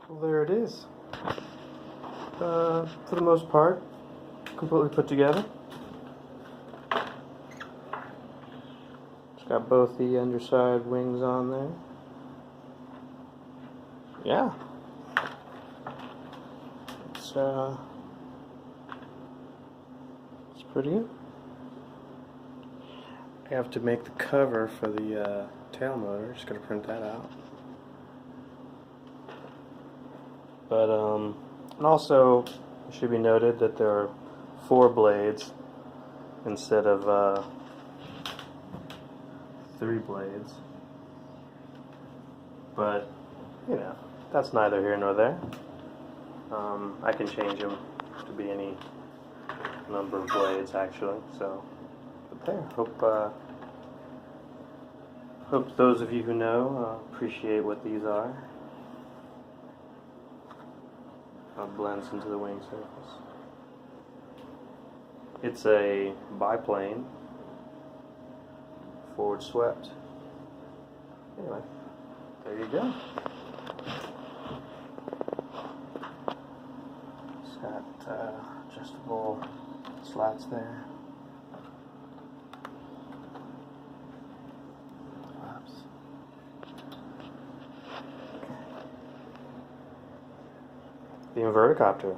Well, there it is. For the most part, completely put together. It's got both the underside wings on there. Yeah. It's pretty good. I have to make the cover for the tail motor. Just gotta print that out. But and also it should be noted that there are 4 blades instead of 3 blades. But you know, that's neither here nor there. I can change them to be any number of blades actually. So, but there. Hope those of you who know appreciate what these are. How it blends into the wing surface. It's a biplane, forward swept. Anyway, there you go. It's got adjustable slats there. Flaps. The Inverticopter.